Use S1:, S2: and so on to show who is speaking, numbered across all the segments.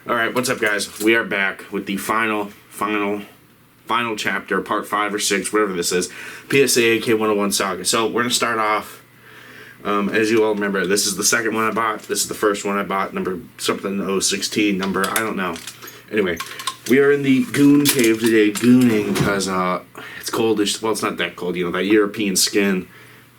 S1: Alright, what's up guys? We are back with the final chapter, part 5 or 6, whatever this is, PSA AK 101 Saga. So we're going to start off, as you all remember, this is the second one I bought, this is the first one I bought, number something 016, number, I don't know. Anyway, we are in the Goon Cave today, gooning, because it's coldish. Well, it's not that cold, you know, that European skin.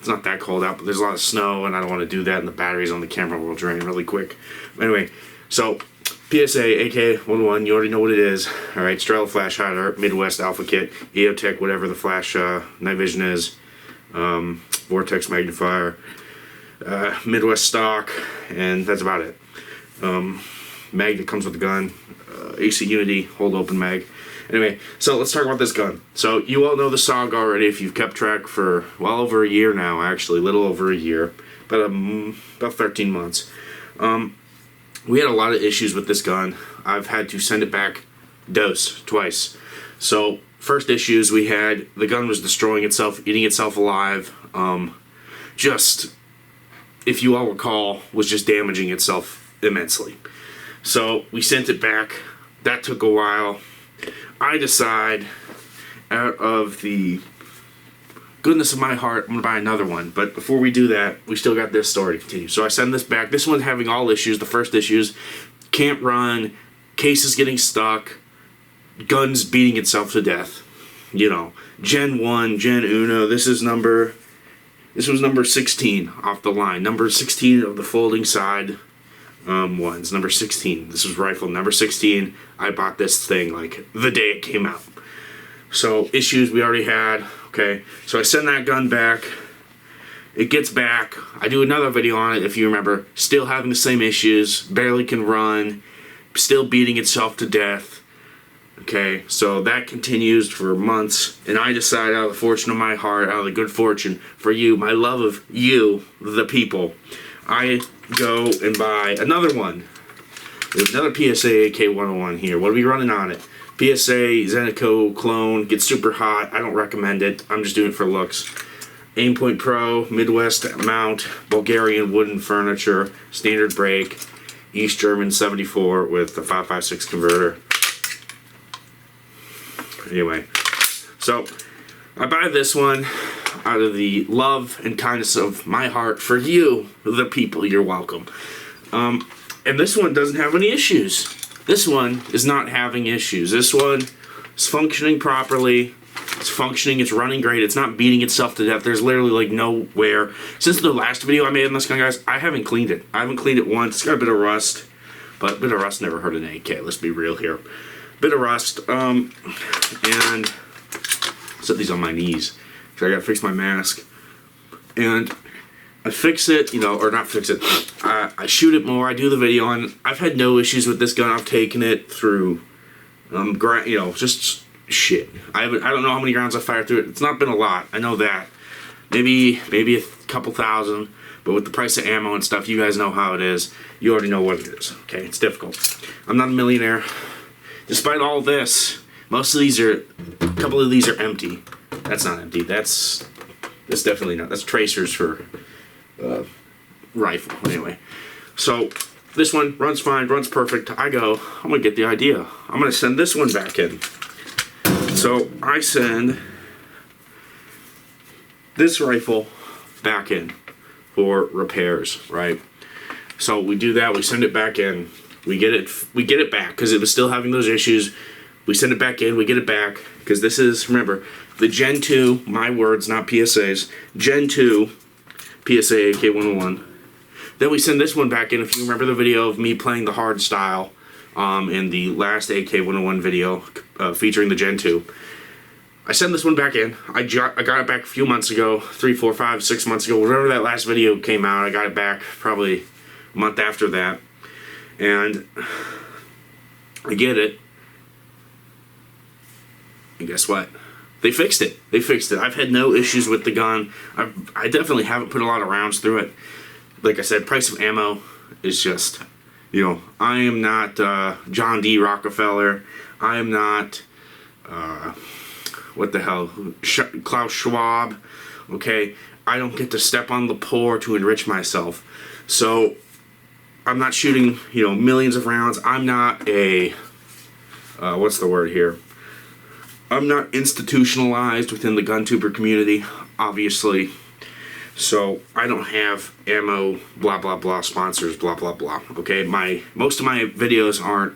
S1: It's not that cold out, but there's a lot of snow, and I don't want to do that, and the batteries on the camera will drain really quick. Anyway, so PSA AK 101, you already know what it is. Alright, Strela Flash Hider, Midwest Alpha Kit, EOTech, whatever the flash night vision is, Vortex Magnifier, Midwest stock, and that's about it. Mag that comes with the gun, AC Unity, hold open mag. Anyway, so let's talk about this gun. So you all know the Saga already if you've kept track for well over a year now, actually, a little over a year, about 13 months. We had a lot of issues with this gun. I've had to send it back twice. So first issues we had, the gun was destroying itself, eating itself alive. Just, if you all recall, was just damaging itself immensely. So we sent it back. That took a while. I decide, out of the goodness of my heart, I'm going to buy another one. But before we do that, we still got this story to continue. So I send this back. This one's having all issues. The first issues, can't run, cases getting stuck, guns beating itself to death. You know, Gen 1, Gen Uno, this was number 16 off the line. Number 16 of the folding side ones. Number 16. This was rifle number 16. I bought this thing like the day it came out. So issues we already had. Okay, so I send that gun back. It gets back. I do another video on it if you remember. Still having the same issues. Barely can run. Still beating itself to death. Okay, so that continues for months. And I decide, out of the fortune of my heart, out of the good fortune for you, my love of you, the people, I go and buy another one. There's another PSA AK 101 here. What are we running on it? PSA Zenico clone, gets super hot. I don't recommend it. I'm just doing it for looks. Aimpoint Pro, Midwest mount, Bulgarian wooden furniture, standard brake, East German 74 with the 5.56 converter. Anyway, so I buy this one out of the love and kindness of my heart for you, the people. You're welcome. And this one doesn't have any issues. This one is not having issues. This one is functioning properly. It's functioning. It's running great. It's not beating itself to death. There's literally like no wear. Since the last video I made on this gun, guys, I haven't cleaned it. I haven't cleaned it once. It's got a bit of rust. But a bit of rust never hurt an AK. Let's be real here. Bit of rust. And set these on my knees. So I gotta fix my mask. And I fix it, you know, or not fix it. I shoot it more. I do the video on. I've had no issues with this gun. I've taken it through, you know, just shit. I don't know how many rounds I fired through it. It's not been a lot. I know that. Maybe a couple thousand. But with the price of ammo and stuff, you guys know how it is. You already know what it is. Okay, it's difficult. I'm not a millionaire. Despite all this, most of these are, a couple of these are empty. That's not empty. That's definitely not. That's tracers for rifle. Anyway, so this one runs fine, runs perfect. I'm gonna get the idea. I'm gonna send this one back in. So I send this rifle back in for repairs, right? So we do that. We send it back in. We get it back because it was still having those issues. We send it back in. We get it back because this is, remember, the Gen 2. My words, not PSA's. Gen 2. PSA AK 101. Then we send this one back in. If you remember the video of me playing the hard style in the last AK 101 video featuring the Gen 2. I send this one back in. I got it back a few months ago, 3, 4, 5, 6 months ago. Whenever that last video came out, I got it back probably a month after that. And I get it. And guess what? They fixed it. They fixed it. I've had no issues with the gun. I definitely haven't put a lot of rounds through it. Like I said, price of ammo is just, you know, I am not John D. Rockefeller. I am not, what the hell, Klaus Schwab. Okay? I don't get to step on the poor to enrich myself. So I'm not shooting, millions of rounds. I'm not a, what's the word here? I'm not institutionalized within the gun tuber community, obviously. So I don't have ammo, blah, blah, blah, sponsors, blah, blah, blah. Okay, most of my videos aren't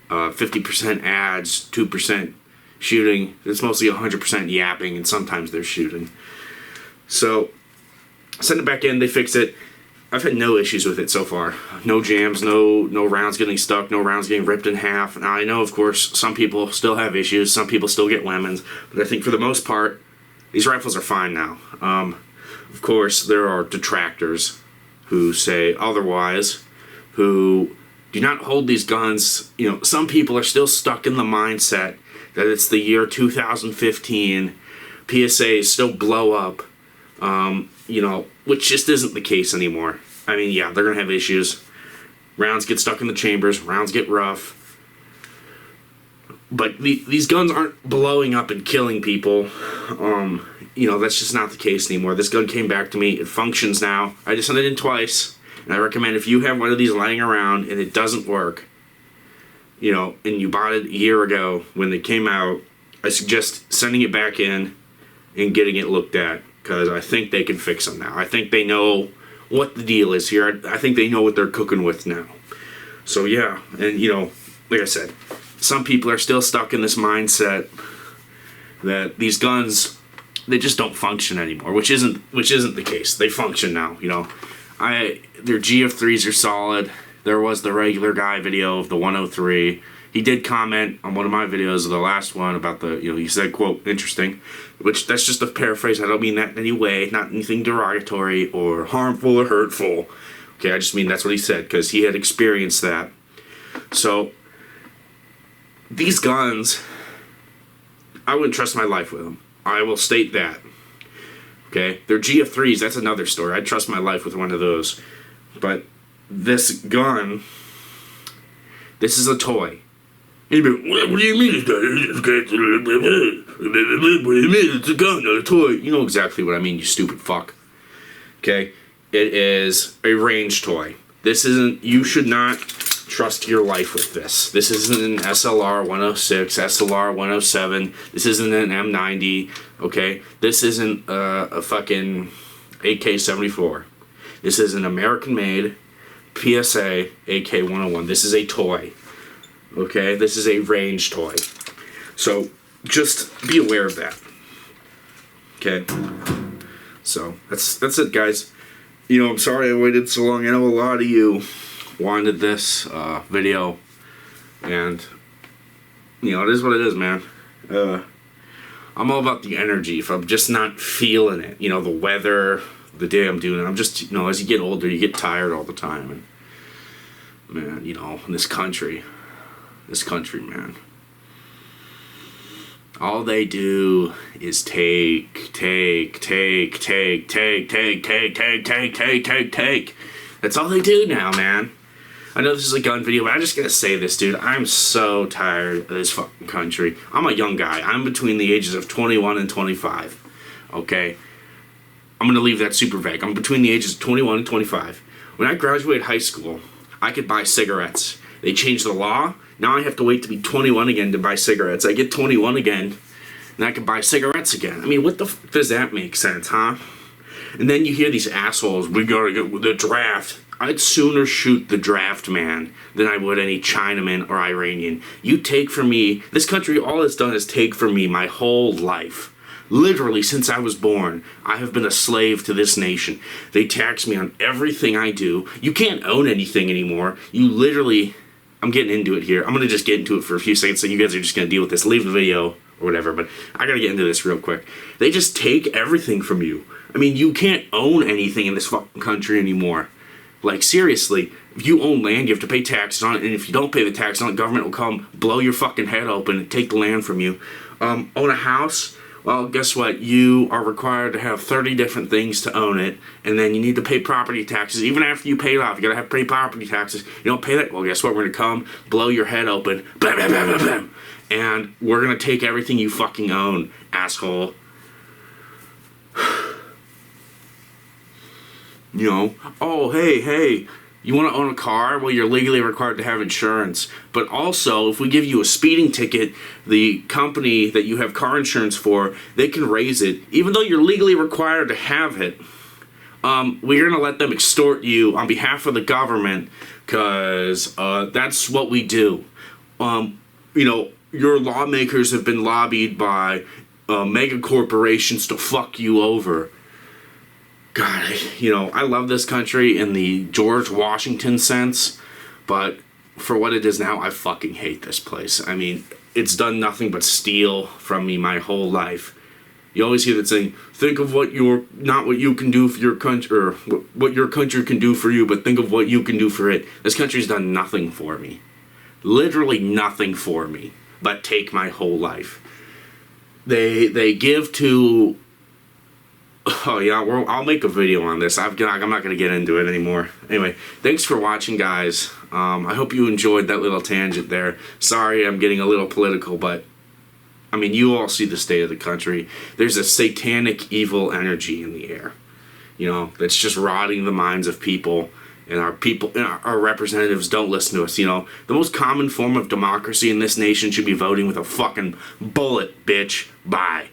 S1: 50% ads, 2% shooting. It's mostly 100% yapping, and sometimes they're shooting. So send it back in, they fix it. I've had no issues with it so far. No jams, no rounds getting stuck, no rounds getting ripped in half. Now I know, of course, some people still have issues, some people still get lemons, but I think for the most part, these rifles are fine now. Of course, there are detractors who say otherwise, who do not hold these guns. Some people are still stuck in the mindset that it's the year 2015, PSAs still blow up, which just isn't the case anymore. I mean, yeah, they're going to have issues. Rounds get stuck in the chambers, rounds get rough. But these guns aren't blowing up and killing people. That's just not the case anymore. This gun came back to me. It functions now. I just sent it in twice. And I recommend if you have one of these lying around and it doesn't work, and you bought it a year ago when they came out, I suggest sending it back in and getting it looked at, because I think they can fix them now. I think they know what the deal is here. I think they know what they're cooking with now. So yeah, and like I said, some people are still stuck in this mindset that these guns, they just don't function anymore, which isn't the case. They function now. Their GF3s are solid. There was the regular guy video of the 103. He did comment on one of my videos, the last one, about the, he said, quote, interesting, which that's just a paraphrase. I don't mean that in any way, not anything derogatory or harmful or hurtful. Okay, I just mean that's what he said, because he had experienced that. So, these guns, I wouldn't trust my life with them. I will state that. Okay, they're GF3s, that's another story. I'd trust my life with one of those. But this gun, this is a toy. What do you mean it's a gun, not a toy? You know exactly what I mean, you stupid fuck. Okay? It is a range toy. This isn't, you should not trust your life with this. This isn't an SLR 106, SLR 107. This isn't an M90, okay? This isn't a fucking AK-74. This is an American-made PSA AK 101. This is a toy. Okay, this is a range toy. So just be aware of that. Okay. So that's it, guys. I'm sorry I waited so long. I know a lot of you wanted this video, and it is what it is, man. I'm all about the energy. If I'm just not feeling it, the weather, the day I'm doing it, I'm just, as you get older, you get tired all the time, and man, in this country, man, all they do is take. That's all they do now, man. I know this is a gun video, but I just gotta say this, dude. I'm so tired of this fucking country. I'm a young guy. I'm between the ages of 21 and 25. Okay? I'm gonna leave that super vague. I'm between the ages of 21 and 25. When I graduated high school, I could buy cigarettes. They changed the law. Now I have to wait to be 21 again to buy cigarettes. I get 21 again, and I can buy cigarettes again. I mean, what the fuck does that make sense, huh? And then you hear these assholes, we gotta get with the draft. I'd sooner shoot the draft man than I would any Chinaman or Iranian. You take from me, this country, all it's done is take from me my whole life. Literally, since I was born, I have been a slave to this nation. They tax me on everything I do. You can't own anything anymore. You literally, I'm getting into it here. I'm going to just get into it for a few seconds, so you guys are just going to deal with this. Leave the video or whatever, but I got to get into this real quick. They just take everything from you. I mean, you can't own anything in this fucking country anymore. Like, seriously, if you own land, you have to pay taxes on it, and if you don't pay the tax on it, the government will come blow your fucking head open and take the land from you. Own a house? Well, guess what? You are required to have 30 different things to own it, and then you need to pay property taxes. Even after you pay it off, you gotta have to pay property taxes. You don't pay that, well, guess what? We're gonna come, blow your head open, bam, bam, bam, bam, bam, and we're gonna take everything you fucking own, asshole. Oh, hey, You want to own a car? Well, you're legally required to have insurance. But also, if we give you a speeding ticket, the company that you have car insurance for, they can raise it. Even though you're legally required to have it, we're going to let them extort you on behalf of the government, because that's what we do. Your lawmakers have been lobbied by mega corporations to fuck you over. God, I love this country in the George Washington sense, but for what it is now, I fucking hate this place. I mean, it's done nothing but steal from me my whole life. You always hear that saying, think of not what you can do for your country, or what your country can do for you, but think of what you can do for it. This country's done nothing for me. Literally nothing for me, but take my whole life. They give to... Oh yeah, I'll make a video on this. I'm not going to get into it anymore. Anyway, thanks for watching, guys. I hope you enjoyed that little tangent there. Sorry I'm getting a little political, but I mean, you all see the state of the country. There's a satanic evil energy in the air, that's just rotting the minds of people. And our representatives don't listen to us. The most common form of democracy in this nation should be voting with a fucking bullet, bitch. Bye.